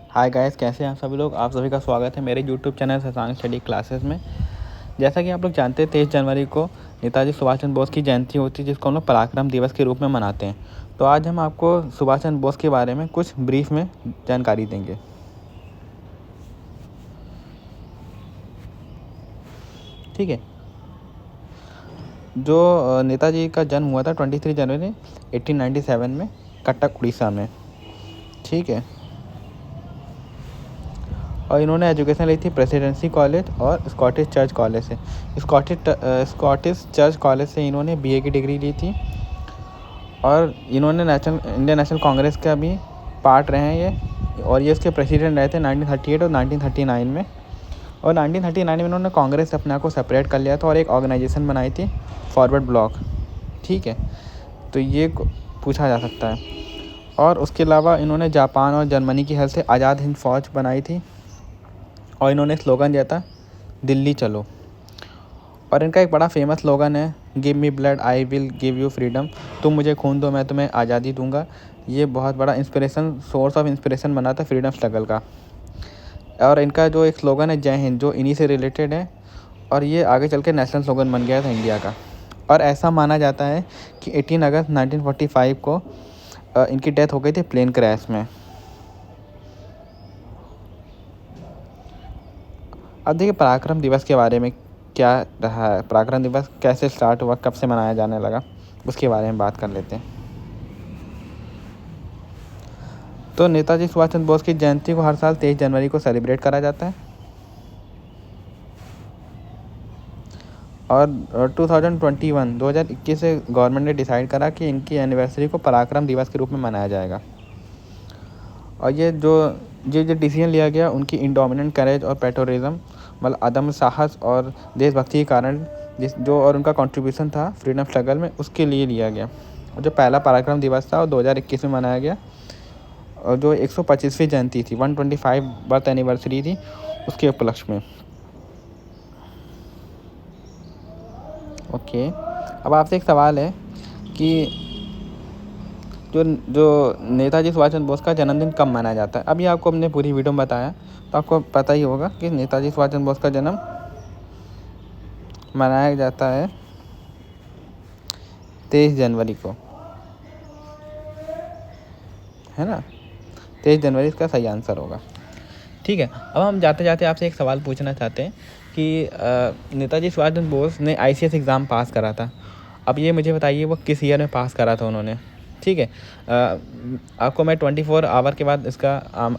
Hi guys, कैसे हैं आप सभी लोग। आप सभी का स्वागत है मेरे YouTube channel Shashank study classes में। जैसा कि आप लोग जानते हैं 23 जनवरी को नेताजी सुभाष चंद्र बोस की जयंती होती है, जिसको हम लोग पराक्रम दिवस के रूप में मनाते हैं। तो आज हम आपको सुभाष चंद्र बोस के बारे में कुछ ब्रीफ में जानकारी देंगे। ठीक है। जो नेताजी का जन्म हुआ था 23 जनवरी 1897 में कटक उड़ीसा में। ठीक है। और इन्होंने एजुकेशन ली थी प्रेसिडेंसी कॉलेज और स्कॉटिश चर्च कॉलेज से। स्कॉटिश चर्च कॉलेज से इन्होंने बीए की डिग्री ली थी। और इन्होंने इंडियन नेशनल कांग्रेस का भी पार्ट रहे हैं ये, और ये उसके प्रेसिडेंट रहे थे 1938 और 1939 में। और 1939 में इन्होंने कांग्रेस से अपने आप को सेपरेट कर लिया था और एक ऑर्गेनाइजेशन बनाई थी, फॉरवर्ड ब्लॉक। ठीक है, तो ये पूछा जा सकता है। और उसके अलावा इन्होंने जापान और जर्मनी की हेल्प से आज़ाद हिंद फौज बनाई थी, और इन्होंने स्लोगन दिया था, दिल्ली चलो। और इनका एक बड़ा फेमस स्लोगन है, give me blood I will give you freedom. तुम मुझे खून दो, मैं तुम्हें आज़ादी दूंगा। ये बहुत बड़ा सोर्स ऑफ इंस्पिरेशन बना था फ्रीडम स्ट्रगल का। और इनका जो एक स्लोगन है, जय हिंद, जो इन्हीं से रिलेटेड है, और ये आगे चल के नेशनल स्लोगन बन गया था इंडिया का। और ऐसा माना जाता है कि 18 अगस्त 1945 को इनकी डेथ हो गई थी प्लेन क्रैश में। अब देखिए पराक्रम दिवस के बारे में क्या रहा है, पराक्रम दिवस कैसे स्टार्ट हुआ, कब से मनाया जाने लगा, उसके बारे में बात कर लेते हैं। तो नेताजी सुभाष चंद्र बोस की जयंती को हर साल 23 जनवरी को सेलिब्रेट करा जाता है। और 2021 से गवर्नमेंट ने डिसाइड करा कि इनकी एनिवर्सरी को पराक्रम दिवस के रूप में मनाया जाएगा। और ये जो डिसीजन लिया गया, उनकी इंडोमिनेंट करेज और पेट्रोरिज्म, मतलब अदम्य साहस और देशभक्ति के कारण और उनका कंट्रीब्यूशन था फ्रीडम स्ट्रगल में, उसके लिए लिया गया। और जो पहला पराक्रम दिवस था वो 2021 में मनाया गया, और जो 125वीं जयंती थी, 125 बर्थ एनिवर्सरी थी, उसके उपलक्ष्य में। ओके, अब आपसे एक सवाल है कि जो नेताजी सुभाष चंद्र बोस का जन्मदिन कब मनाया जाता है। अभी आपको हमने पूरी वीडियो में बताया, तो आपको पता ही होगा कि नेताजी सुभाष चंद्र बोस का जन्म मनाया जाता है 23 जनवरी को, है ना। 23 जनवरी इसका सही आंसर होगा। ठीक है, अब हम जाते जाते आपसे एक सवाल पूछना चाहते हैं कि नेताजी सुभाष चंद्र बोस ने ICS एग्ज़ाम पास करा था। अब ये मुझे बताइए वो किस ईयर में पास करा था उन्होंने। ठीक है, आपको मैं 24 आवर के बाद इसका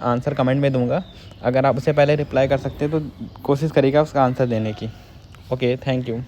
आंसर कमेंट में दूंगा। अगर आप उससे पहले रिप्लाई कर सकते हैं तो कोशिश करिएगा उसका आंसर देने की। Okay, thank you.